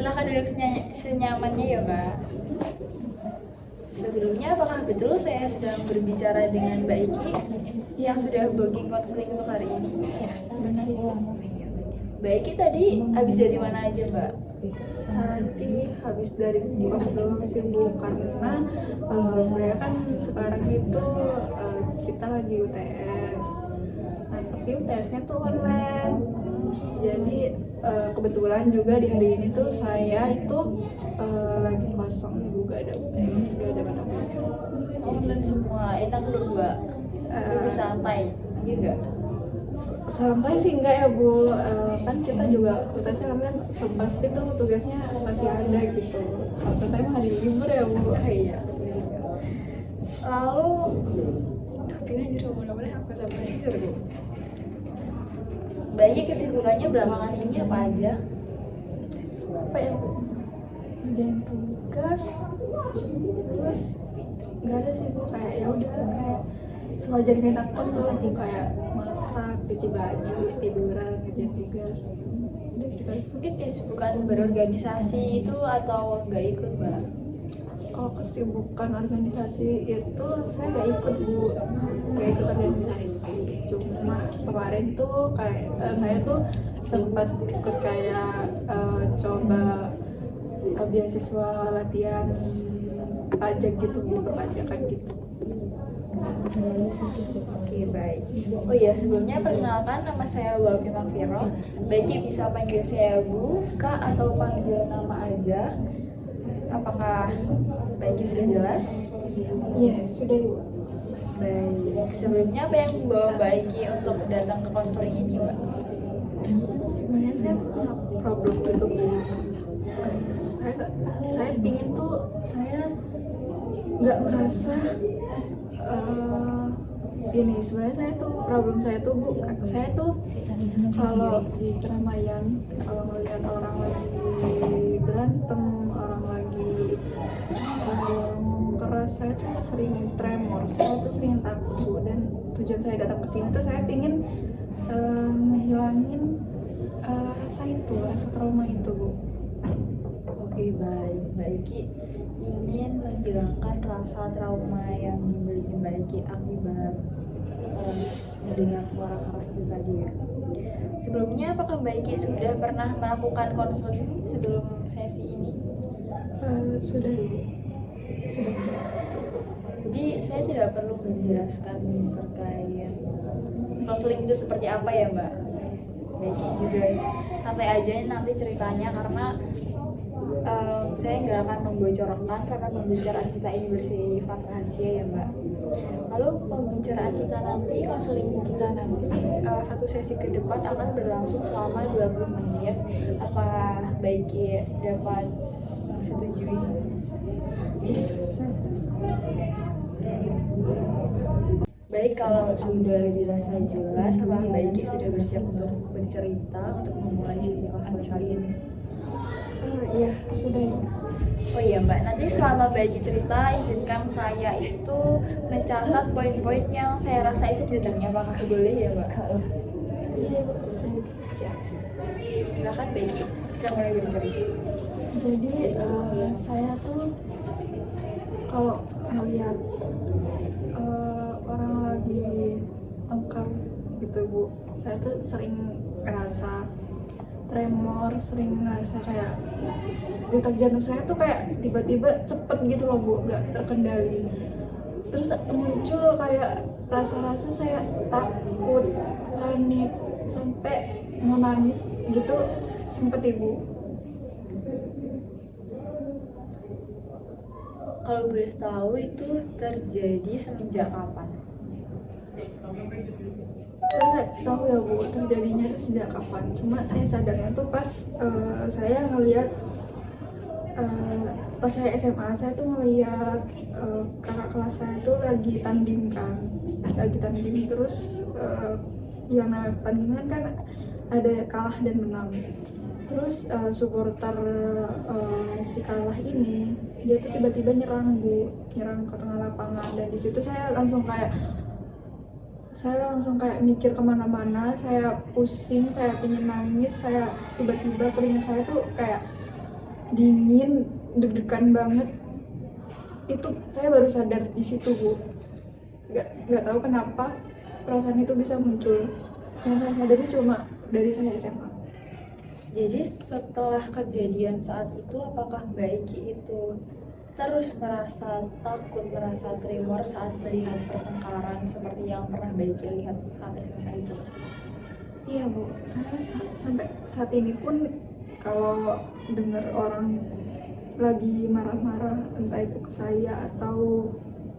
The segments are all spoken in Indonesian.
Silahkan duduk senyamannya ya Mbak. Sebelumnya, apakah betul saya sedang berbicara dengan Mbak Iki yang sudah booking konseling untuk hari ini? Ya, benar itu. Mbak Iki tadi habis dari mana aja Mbak? Tadi habis dari kos doang sih Bu, karena sebenarnya kan sekarang itu kita lagi UTS. Nah, tapi UTS-nya tuh online. Jadi kebetulan juga di hari ini tuh saya itu lagi kosong, juga ada UTS, gak ada mata kuliah. Online semua, enak loh Mbak. Lebih santai, iya nggak? Santai sih enggak ya Bu, kan kita juga UTS-nya kan pasti tuh tugasnya masih ada gitu. Kalau santai mah hari libur ya Bu. Iya. Lalu, pilih jadi boleh aku sampai sih Bu. Mbak Iki kesibukannya belakangan ini apa aja? Apa ya Bu? Ngerjain tugas, terus nggak ada sih Bu, kayak ya udah kayak sewajarnya kayak anak kos loh Bu, kayak masak, cuci baju, tiduran, ngerjain tugas. Udah gitu aja. Mungkin kesibukan berorganisasi itu atau nggak ikut Mbak? Kalau kesibukan organisasi itu saya nggak ikut Bu, nggak ikut organisasi. Cuma kemarin tuh kayak saya tuh sempat ikut kayak coba beasiswa latihan pajak gitu Bu, perpajakan gitu. Oke, baik. Oh iya, sebelumnya perkenalkan, nama saya Walfi Makviro. Baiki bisa panggil saya Bu, Kak, atau panggil nama aja. Apakah Baiki sudah jelas? Iya, sudah Bu. Baik. Sebelumnya apa yang membawa Baiki untuk datang ke konseling ini, Mbak? Sebenarnya saya tuh punya problem gitu Bu. Saya pingin tuh, saya nggak ngerasa gini. Sebenarnya saya tuh problem saya tuh Bu, saya tuh kalau di keramaian, kalau ngeliat orang lagi berantem, orang lagi keras, saya tuh sering tremor, saya tuh sering takut Bu. Dan tujuan saya datang ke sini tuh saya pingin ngehilangin rasa itu, rasa trauma itu Bu. Oke, baik. Mbak Iki ingin menghilangkan rasa trauma yang dimiliki Mbak Iki akibat mendengar suara keras itu tadi ya. Sebelumnya, apakah Mbak Iki sudah pernah melakukan konseling sebelum sesi ini? Sudah Bu. Sudah. Jadi saya tidak perlu menjelaskan terkait konseling itu seperti apa ya Mbak. Mbak Iki juga santai aja nanti ceritanya, karena saya nggak akan membocorkan karena pembicaraan kita ini bersifat rahasia ya Mbak. Lalu pembicaraan kita nanti, konseling kita nanti satu sesi ke depan akan berlangsung selama 20 menit. Apa Baiki dapat setujui? Saya setuju. Baik, kalau sudah dirasa jelas, apakah Baiki sudah bersiap untuk bercerita untuk memulai sesi konseling kali ini? Iya, sudah. Oh iya Mbak, nanti selama Baiki cerita, izinkan saya itu mencatat poin-poin yang saya rasa itu penting. Apakah boleh ya Mbak? Iya Bu, saya siap. Silakan Baiki, bisa mulai bercerita. Jadi saya tuh kalau melihat orang lagi tengkar gitu Bu, saya tuh sering ngerasa tremor, sering ngerasa kayak detak jantung saya tuh kayak tiba-tiba cepet gitu loh Bu, gak terkendali. Terus muncul kayak rasa-rasa saya takut, panik, sampai mau nangis gitu sempet Ibu. Kalau boleh tahu itu terjadi semenjak kapan? Saya nggak tahu ya Bu, terjadinya itu sejak kapan. Cuma saya sadarnya tuh pas saya ngelihat pas saya SMA, saya tuh ngelihat kakak kelas saya tuh lagi tanding terus yang namanya pertandingan kan ada kalah dan menang. Terus supporter si kalah ini dia tuh tiba-tiba nyerang ke tengah lapangan, dan di situ saya langsung kayak mikir kemana-mana, saya pusing, saya pengen nangis, saya tiba-tiba keringat saya tuh kayak dingin, deg-degan banget. Itu saya baru sadar di situ, Bu. Nggak tahu kenapa perasaan itu bisa muncul. Yang saya sadari cuma dari saya SMA. Jadi setelah kejadian saat itu, apakah Baiki itu terus merasa takut, merasa tremor saat melihat pertengkaran seperti yang pernah Baiki lihat saat SMA itu? Iya, Bu, saya sampai saat ini pun kalau dengar orang lagi marah-marah, entah itu ke saya atau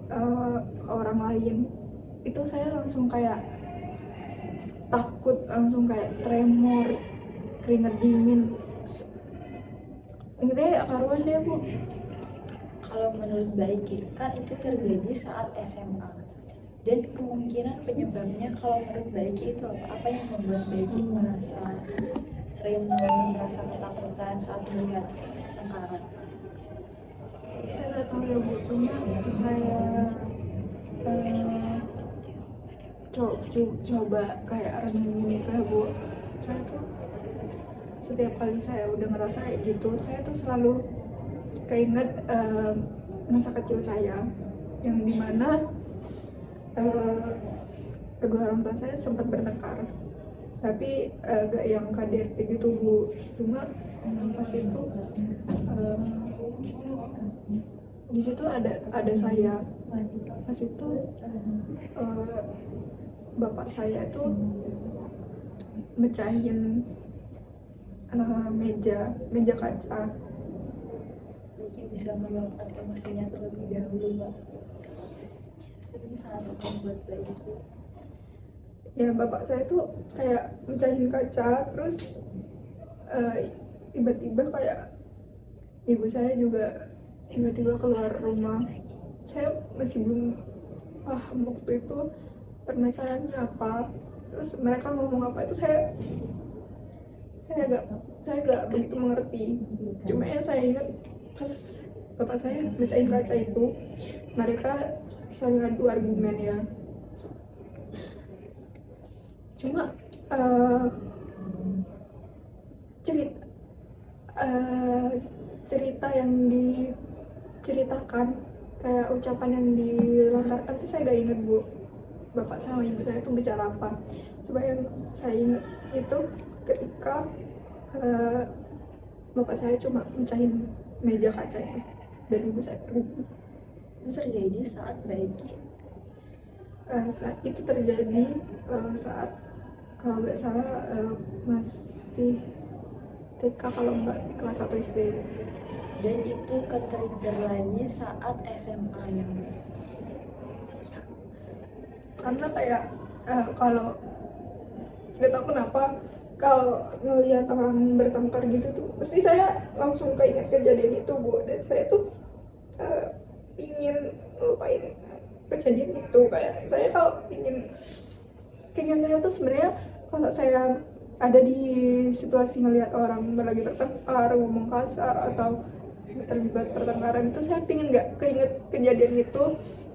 ke orang lain, itu saya langsung kayak takut, langsung kayak tremor, keringet dingin. Gitu ya, karuan deh, Bu. Kalau menurut Baiki, kan itu terjadi saat SMA. Dan kemungkinan penyebabnya kalau menurut Baiki itu apa? Apa yang membuat Baiki merasa tremor, merasa ketakutan saat melihat pertengkaran? Saya nggak tahu ya, Bu, cuma saya coba kayak renungin itu ya, Bu. Saya tuh setiap kali saya udah ngerasa kayak gitu, saya tuh selalu keinget masa kecil saya yang dimana kedua orang tua saya sempat bertengkar, tapi gak yang KDRT gitu, Bu. Cuma pas itu di situ ada saya. Pas itu bapak saya tuh mecahin meja kaca. Baiki bisa meluapkan emosinya terlebih dahulu, Mbak. Ini sangat membuat Baiki. Ya, bapak saya tuh kayak mecahin kaca, terus tiba-tiba kayak ibu saya juga tiba-tiba keluar rumah. Saya masih belum paham waktu itu permasalahannya apa, terus mereka ngomong apa itu saya gak begitu mengerti. Cuma yang saya ingat pas bapak saya mecahin kaca itu, mereka saling adu argumen ya. Cuma cerita yang diceritakan, kayak ucapan yang dilontarkan tuh saya gak inget, Bu. Bapak sama ibu saya tuh bicara apa. Coba yang saya ingat itu ketika bapak saya cuma mecahin meja kaca itu dan ibu saya pergi. Itu terjadi saat Baiki Saat itu terjadi saat kalau nggak salah masih TK, kalau nggak kelas 1 SD. dan itu ke-trigger lagi saat SMA yang Karena kayak kalau nggak tahu kenapa kalau ngelihat orang bertengkar gitu tuh pasti saya langsung keinget kejadian itu, Bu. Dan saya tuh ingin ngelupain kejadian itu. Kayak saya kalau keinginan saya tuh sebenarnya kalau saya ada di situasi ngelihat orang lagi bertengkar, ngomong kasar atau terlibat pertengkaran itu, saya pingin nggak keinget kejadian itu,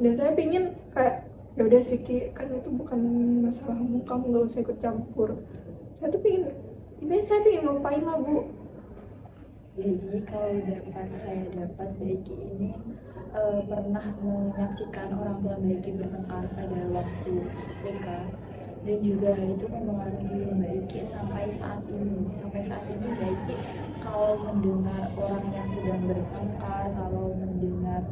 dan saya pingin kayak ya udah sih Ki, kan itu bukan masalahmu, kamu nggak usah ikut campur. Saya tuh saya pingin ngelupain lah, Bu. Jadi kalau saya dapat Baiki ini pernah menyaksikan orang tua Baiki bertengkar pada waktu TK, dan juga hal itu mempengaruhi Baiki sampai saat ini. Baiki kalau mendengar orang yang sedang bertengkar, kalau mendengar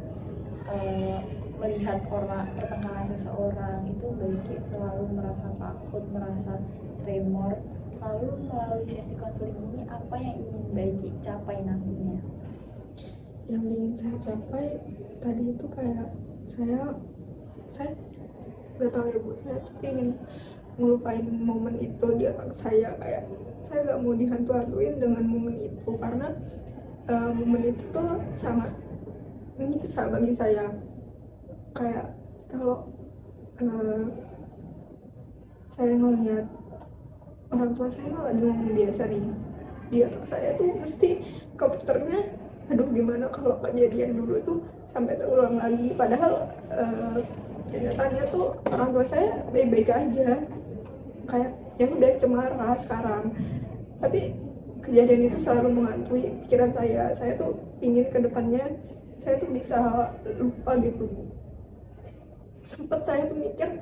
melihat orang pertengkaran seseorang itu, Baiki selalu merasa takut, merasa tremor. Lalu melalui sesi konseling ini, apa yang ingin Baiki capai nantinya? Yang ingin saya capai tadi itu kayak saya nggak tahu ya, Bu, saya tuh ingin ngelupain momen itu di otak saya. Kayak saya nggak mau dihantu-hantuin dengan momen itu, karena momen itu tuh sangat menyiksa bagi saya. Kayak kalau saya ngelihat orang tua saya lagi ngomong biasa nih, di otak saya tuh mesti komputernya, aduh gimana kalau kejadian dulu tuh sampai terulang lagi. Padahal kenyataannya tuh orang tua saya baik-baik aja, kayak ya udah cemara sekarang. Tapi kejadian itu selalu menghantui pikiran saya tuh ingin ke depannya saya tuh bisa lupa gitu. Sempet saya tuh mikir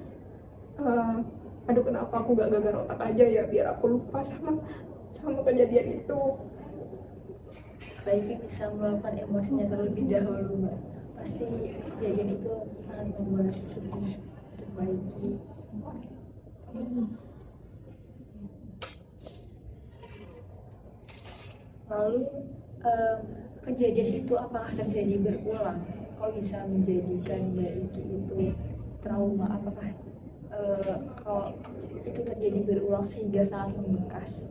aduh kenapa aku gak gagal otak aja ya biar aku lupa sama kejadian itu. Baiknya bisa meluapkan emosinya terlebih dahulu mbak. Pasti kejadian itu sangat membuat sedih untuk Baiki. Lalu kejadian itu apakah terjadi berulang? Kok bisa menjadikan Baiki itu trauma? Apakah kalau itu terjadi berulang sehingga sangat membekas?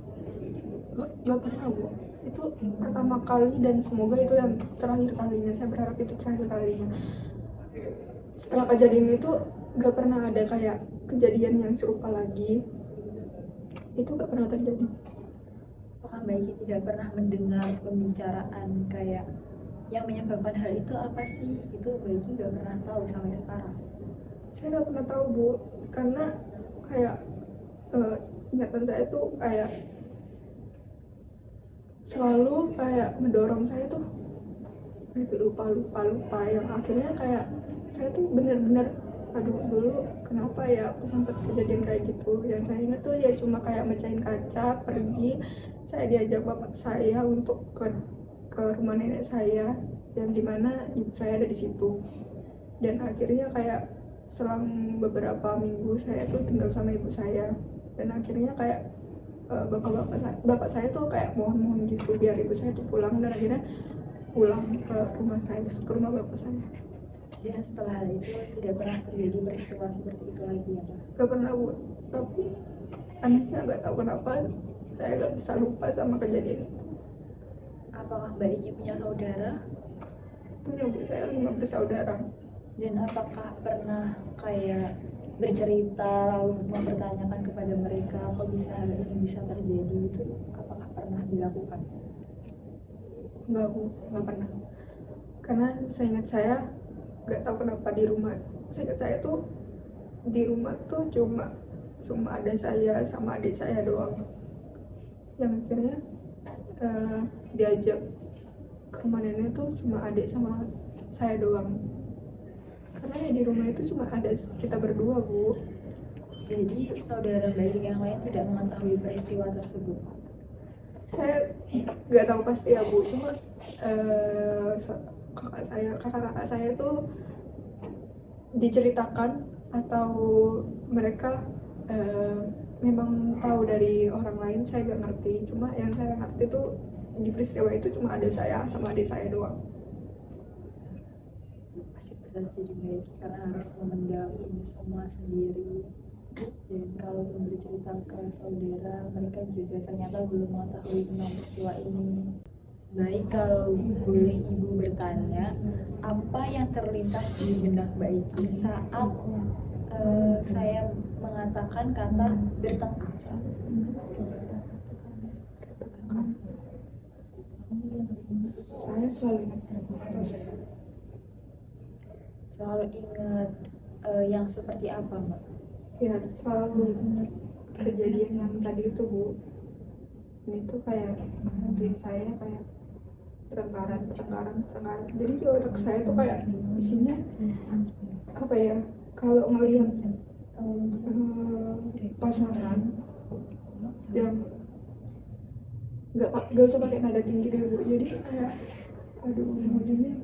Gak pernah Bu, itu pertama kali dan semoga itu yang terakhir kalinya. Saya berharap itu terakhir kalinya. Setelah kejadian itu gak pernah ada kayak kejadian yang serupa lagi. Itu gak pernah terjadi. Apakah Baiki tidak pernah mendengar pembicaraan kayak yang menyebabkan hal itu apa sih? Itu Baiki gak pernah tahu sampai sekarang. Saya gak pernah tahu Bu, karena kayak ingatan saya tuh kayak selalu kayak mendorong saya tuh itu lupa yang akhirnya kayak saya tuh bener-bener aduh dulu kenapa ya aku sempat kejadian kayak gitu. Yang saya ingat tuh ya cuma kayak mecahin kaca, pergi, saya diajak bapak saya untuk ke rumah nenek saya yang dimana ibu saya ada di situ, dan akhirnya kayak selang beberapa minggu saya tuh tinggal sama ibu saya, dan akhirnya kayak bapak saya tuh kayak mohon gitu biar ibu saya tuh pulang, dan akhirnya pulang ke rumah bapak saya. Dan setelah hal itu tidak pernah terjadi peristiwa seperti itu lagi ya Pak? Gak pernah Bu, tapi anehnya gak tahu kenapa saya gak bisa lupa sama kejadian itu. Apakah Mbak Iki punya saudara? Punya Bu, saya 5 bersaudara. Dan apakah pernah kayak bercerita lalu mempertanyakan kepada mereka kok bisa hal ini bisa terjadi, itu apakah pernah dilakukan? Enggak Bu, gak pernah. Karena seingat saya gak tahu kenapa seingat saya tuh di rumah tuh cuma ada saya sama adik saya doang yang akhirnya diajak ke rumah nenek tuh cuma adik sama saya doang, karena ya di rumah itu cuma ada kita berdua Bu. Jadi saudara Mbak Iki yang lain tidak mengetahui peristiwa tersebut? Saya nggak tahu pasti ya Bu, cuma kakak-kakak saya tuh diceritakan atau mereka memang tahu dari orang lain, saya nggak ngerti. Cuma yang saya ngerti tuh di peristiwa itu cuma ada saya sama adik saya doang. Pasti berat jadi baik karena harus memendam ini semua sendiri, dan kalau belum bercerita ke saudara mereka juga ternyata belum mengetahui tentang peristiwa ini. Baik, kalau boleh Ibu bertanya, apa yang terlintas di benak Mbak Iki saat saya mengatakan kata bertengkar? Saya selalu ingat orang saya. Selalu ingat yang seperti apa Mbak? Ya selalu ingat kejadian yang tadi itu Bu. Ini tuh kayak ngantuin saya kayak pertengkaran. Jadi di otak saya tuh kayak isinya apa ya, kalau ngelihat pasangan yang nggak usah pakai nada tinggi deh Bu, jadi kayak aduh ujung-ujungnya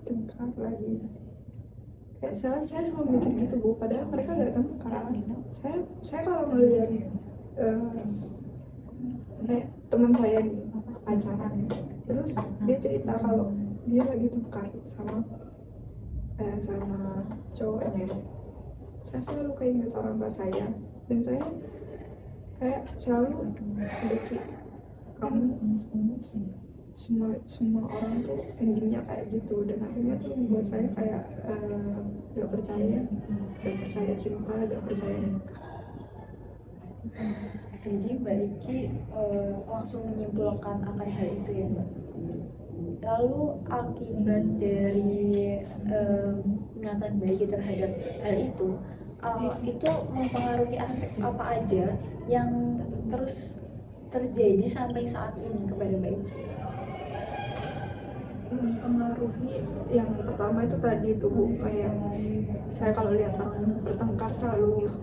tengkar lagi. Kayak saya selalu mikir gitu Bu, padahal mereka nggak tengkar. Saya kalau ngelihat kayak teman saya nih pacaran, terus dia cerita kalau dia lagi tengkar sama cowoknya, saya selalu keinget orang tua saya, dan saya kayak selalu Deki, kamu semua orang tuh endingnya kayak gitu, dan akhirnya tuh membuat saya kayak gak percaya cinta, gak percaya nikah. Jadi Mbak Iki langsung menyimpulkan akan hal itu ya Mbak. Lalu akibat dari ingatan Mbak Iki terhadap hal itu mempengaruhi aspek apa aja yang terus terjadi sampai saat ini kepada Mbak Iki? Mempengaruhi yang pertama itu tadi itu Bu, kayak saya kalau lihat orang bertengkar selalu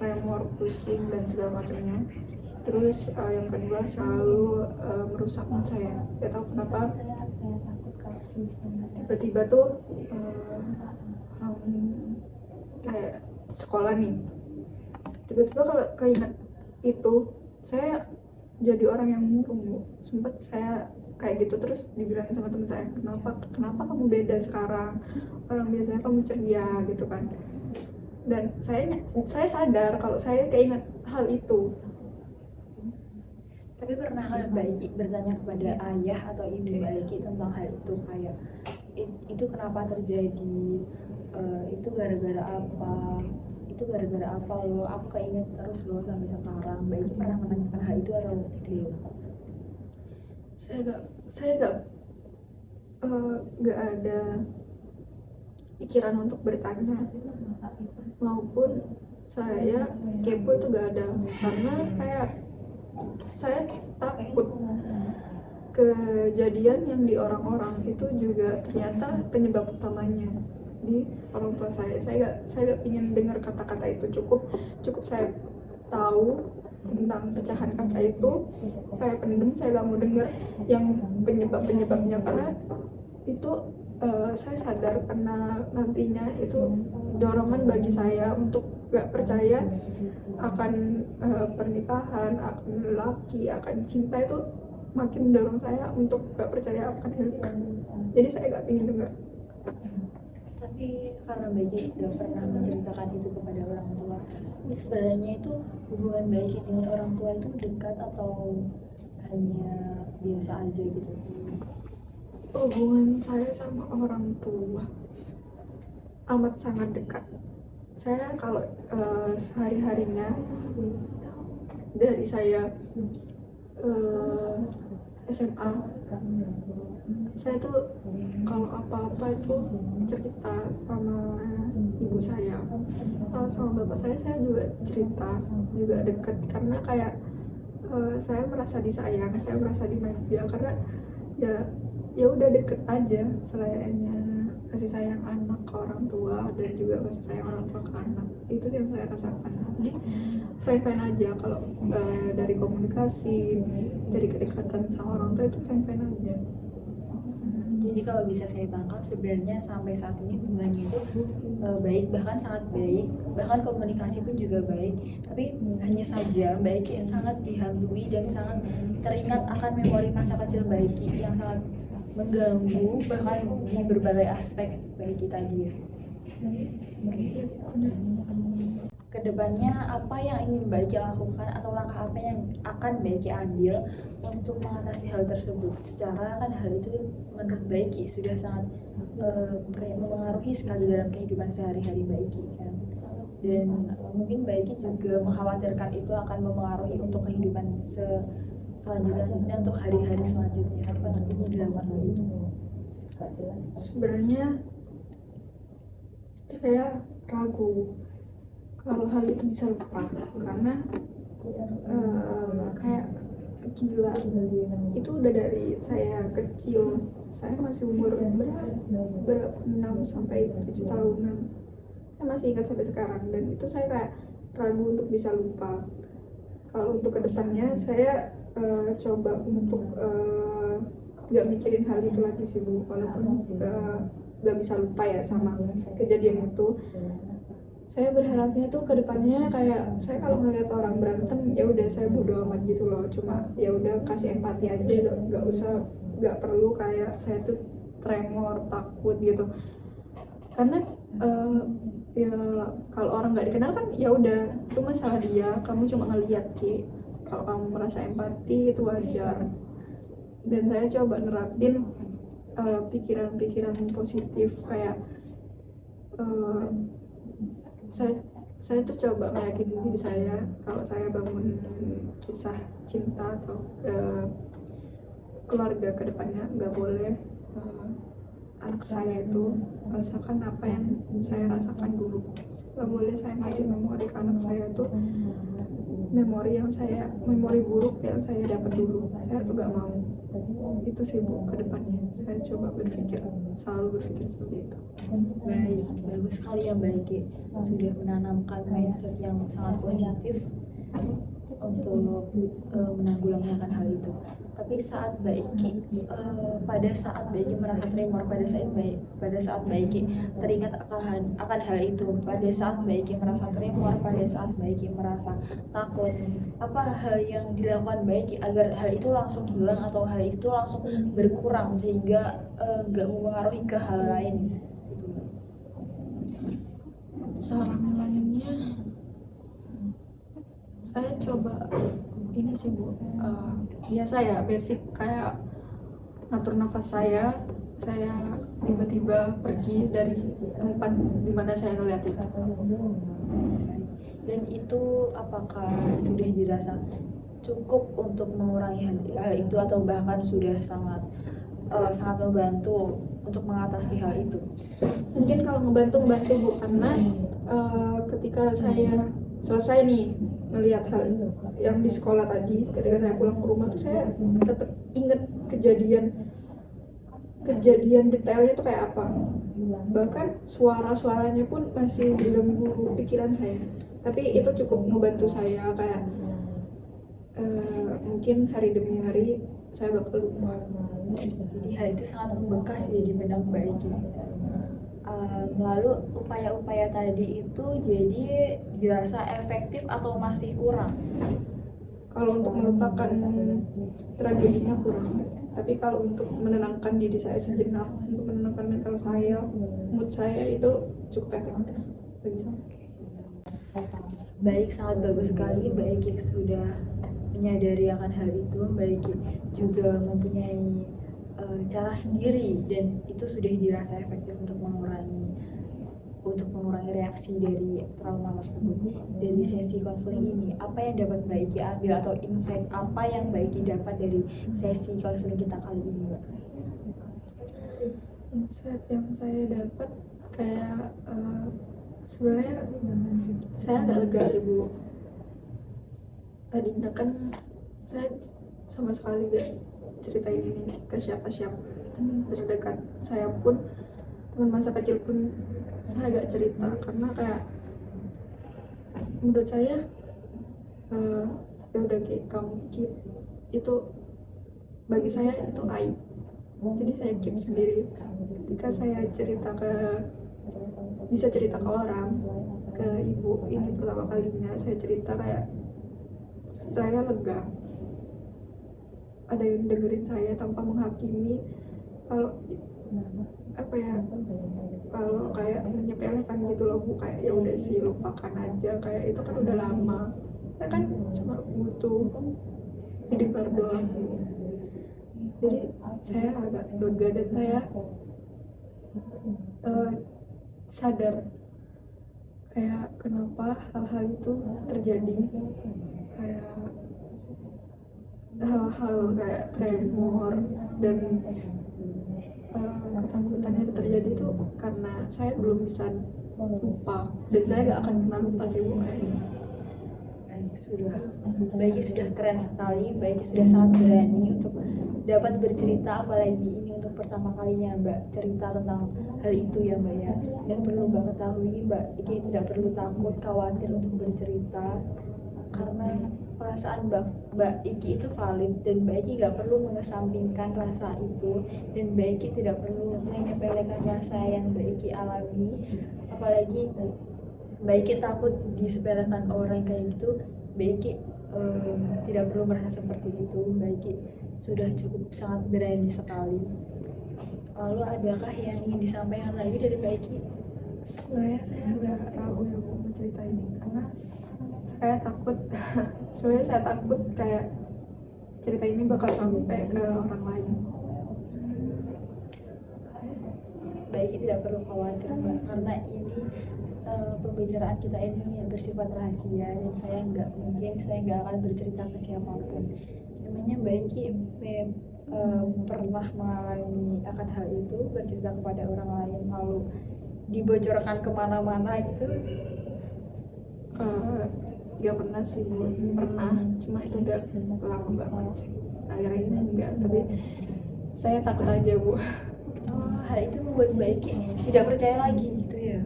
tremor, pusing dan segala macamnya. Terus yang kedua selalu merusak mood saya. Gak tahu kenapa tiba-tiba tuh kayak sekolah nih, tiba-tiba kalau keinget itu saya jadi orang yang murung Bu. Sempet saya kayak gitu, terus dibilang sama teman saya, kenapa kamu beda sekarang, orang biasanya kamu ceria gitu kan. Dan saya sadar kalau saya keinget hal itu. Tapi pernah kan Mbak Iki bertanya kepada ayah atau ibu Mbak Iki tentang hal itu, kayak itu kenapa terjadi, itu gara-gara apa, itu gara-gara apa loh, aku keinget terus loh sampai sekarang. Mbak Iki pernah menanyakan hal itu atau tidak? Saya nggak ada pikiran untuk bertanya, maupun saya kepo itu nggak ada, karena kayak saya takut kejadian yang di orang-orang itu juga ternyata penyebab utamanya di orang tua saya. Saya nggak ingin dengar kata-kata itu. Cukup saya tahu tentang pecahan kaca itu, saya pendem, saya nggak mau dengar yang penyebabnya, karena itu saya sadar karena nantinya itu dorongan bagi saya untuk gak percaya akan pernikahan, akan lelaki, akan cinta. Itu makin mendorong saya untuk gak percaya akan hal itu. Jadi saya gak ingin dengar. Tapi karena Mbak Iki tidak pernah menceritakan itu kepada orang tua, sebenarnya itu hubungan Mbak Iki dengan orang tua itu dekat atau hanya biasa aja gitu? Hubungan saya sama orang tua amat sangat dekat. Saya kalau sehari-harinya dari saya SMA, saya tuh kalau apa-apa itu cerita sama ibu saya. Kalau sama bapak saya juga cerita, juga deket, karena kayak saya merasa disayang, saya merasa dimanja, karena ya udah deket aja selayaknya kasih sayang anak ke orang tua dan juga kasih sayang orang tua ke anak. Itu yang saya rasakan. Jadi fine-fine aja kalau dari komunikasi, dari kedekatan sama orang tua itu fine-fine aja. Jadi kalau bisa saya tangkap, sebenarnya sampai saat ini hubungannya itu baik, bahkan sangat baik, bahkan komunikasi pun juga baik. Tapi hanya saja Mbak Iki sangat dihantui dan sangat teringat akan memori masa kecil Mbak Iki yang sangat mengganggu bahkan di berbagai aspek Mbak Iki tadi. Kedepannya apa yang ingin Mbak Iki lakukan atau langkah apa yang akan Mbak Iki ambil untuk mengatasi hal tersebut? Secara kan hal itu menurut Mbak Iki sudah sangat kayak mempengaruhi sekali dalam kehidupan sehari-hari Mbak Iki kan. Dan mungkin Mbak Iki juga mengkhawatirkan itu akan mempengaruhi untuk kehidupan selanjutnya untuk hari-hari selanjutnya. Apa yang ingin dilakukan Mbak Iki? Sebenarnya saya ragu kalau hal itu bisa lupa, karena kayak gila, itu udah dari saya kecil. Saya masih umur berapa 6 sampai 7 tahunan, saya masih ingat sampai sekarang, dan itu saya kayak ragu untuk bisa lupa. Kalau untuk kedepannya saya coba untuk gak mikirin hal itu lagi sih Bu, walaupun gak bisa lupa ya sama kejadian itu. Saya berharapnya tuh kedepannya kayak saya kalau ngeliat orang berantem ya udah saya bodo amat gitu loh, cuma ya udah kasih empati aja, nggak perlu kayak saya tuh tremor, takut gitu. Karena ya kalau orang nggak dikenal kan ya udah itu masalah dia, kamu cuma ngeliat Ki. Kalau kamu merasa empati itu wajar. Dan saya coba nerapin pikiran-pikiran positif, kayak saya tuh coba ngeyakinin diri saya kalau saya bangun kisah cinta atau keluarga kedepannya, nggak boleh anak saya itu merasakan apa yang saya rasakan dulu. Nggak boleh saya ngasih memori ke anak saya tuh memori buruk yang saya dapat dulu. Saya tuh gak mau itu sih Bu, ke depannya saya coba selalu berpikir seperti itu. Baik, bagus sekali ya Mbak Iki sudah menanamkan mindset yang sangat positif untuk menanggulangi akan hal itu. Tapi saat Mbak Iki pada saat Mbak Iki merasa tremor, pada saat Mbak Iki teringat akan hal itu, pada saat Mbak Iki merasa tremor, pada saat Mbak Iki merasa takut, apa hal yang dilakukan Mbak Iki agar hal itu langsung hilang atau hal itu langsung berkurang sehingga nggak mempengaruhi ke hal lain gitu Mbak? Cara ngilanginnya saya coba ini sih Bu, biasa ya, basic kayak ngatur nafas saya tiba-tiba pergi dari tempat dimana saya ngeliat itu. Dan itu apakah sudah dirasa cukup untuk mengurangi hal itu atau bahkan sudah sangat membantu untuk mengatasi hal itu? Mungkin kalau ngebantu Bu, karena ketika saya selesai nih ngelihat hal yang di sekolah tadi, ketika saya pulang ke rumah tuh saya tetap inget kejadian detailnya tuh kayak apa, bahkan suaranya pun masih mengganggu pikiran saya. Tapi itu cukup ngebantu saya kayak mungkin hari demi hari saya bakal lupa. Jadi hal itu sangat membekas ya di benak Mbak Iki. Lalu upaya-upaya tadi itu jadi dirasa efektif atau masih kurang? Kalau untuk melupakan tragedinya kurang, tapi kalau untuk menenangkan diri saya sejenak, untuk menenangkan mental saya, mood saya, itu cukup efektif bagi saya. Baik, sangat bagus sekali Mbak Iki sudah menyadari akan hal itu. Mbak Iki juga mempunyai cara sendiri dan itu sudah dirasa efektif untuk mengurangi reaksi dari trauma tersebut. Dari sesi konseling ini, apa yang dapat Mbak Iki ambil atau insight apa yang Mbak Iki dapat dari sesi konseling kita kali ini, Mbak? Insight yang saya dapat kayak sebenarnya saya agak lega sih Bu. Tadinya kan saya sama sekali gak ceritain ini ke siapa-siapa, teman terdekat saya pun, teman masa kecil pun saya agak cerita, karena kayak menurut saya ya udah kayak kamu keep itu, bagi saya itu aib, jadi saya keep sendiri. Ketika saya bisa cerita ke orang, ke ibu, ini pertama kalinya saya cerita, kayak saya lega, ada yang dengerin saya tanpa menghakimi. Kalau apa ya, kalau kayak menyepelekan gitu loh Bu, kayak ya udah sih lupakan aja, kayak itu kan udah lama, saya kan cuma butuh didengar doang. Jadi saya agak lega dan saya sadar kayak kenapa hal-hal itu terjadi, kayak hal-hal kayak tremor dan ketakutannya itu terjadi itu karena saya belum bisa lupa, dan saya gak akan pernah lupa sih Bu. Baiki sudah keren sekali, Baiki sudah sangat berani untuk dapat bercerita, apalagi ini untuk pertama kalinya Mbak cerita tentang hal itu ya Mbak ya. Dan perlu Mbak ketahui, Mbak Iki tidak perlu takut, khawatir untuk bercerita, karena perasaan Mbak Iki itu valid dan Mbak Iki gak perlu mengesampingkan rasa itu, dan Mbak Iki tidak perlu menyepelekan rasa yang Mbak Iki alami, apalagi Mbak Iki takut disepelekan orang kayak gitu. Mbak Iki tidak perlu merasa seperti itu. Mbak Iki sudah cukup sangat berani sekali. Lalu adakah yang ingin disampaikan lagi dari Mbak Iki? Sebenarnya saya agak ragu ya mau cerita ini, karena saya takut sebenarnya saya takut kayak cerita ini bakal sampai ke orang lain. Mbak Iki tidak perlu khawatir Mbak, karena ini pembicaraan kita ini yang bersifat rahasia, dan saya nggak akan bercerita ke siapapun. Namanya Mbak Iki pernah mengalami akan hal itu, bercerita kepada orang lain lalu dibocorkan kemana-mana gitu. Gak pernah sih Bu, pernah, cuma itu udah lama banget sih. Akhirnya ini enggak, tapi saya takut aja Bu. Hal itu membuat Mbak Iki tidak percaya lagi gitu ya.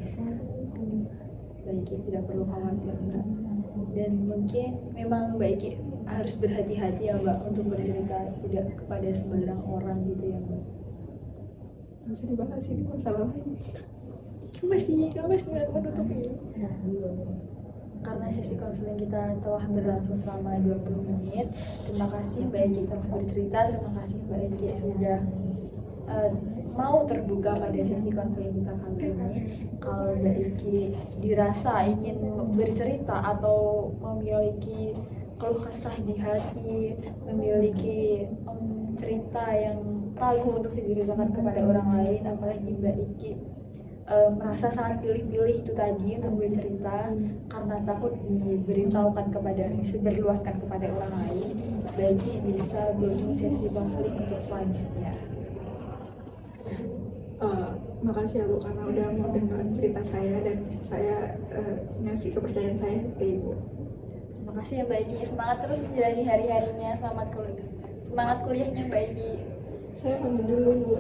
Mbak Iki tidak perlu khawatir Mbak. Dan mungkin memang Mbak Iki harus berhati-hati ya Mbak untuk bercerita tidak kepada sembarang orang gitu ya Mbak. Gak usah dibahas ini masalah lain. Kamu masih menutup ini. Karena sesi konseling kita telah berlangsung selama 20 menit. Terima kasih Mbak Iki telah bercerita, terima kasih Mbak Iki sudah mau terbuka pada sesi konseling kita kali ini. Kalau Mbak Iki dirasa ingin bercerita atau memiliki keluh kesah di hati, memiliki cerita yang ragu untuk diceritakan kepada orang lain, apalagi Mbak Iki merasa sangat pilih-pilih itu tadi untuk bercerita karena takut diberitahukan kepada, disebarluaskan kepada orang lain, Mbak Iki bisa booking sesi konseling untuk selanjutnya. Makasih ya Bu karena udah mau dengar cerita saya dan saya ngasih kepercayaan saya ke Ibu. Terima kasih ya Mbak Iki, semangat terus menjalani hari-harinya, semangat kuliahnya Mbak Iki. Saya pamit dulu Bu.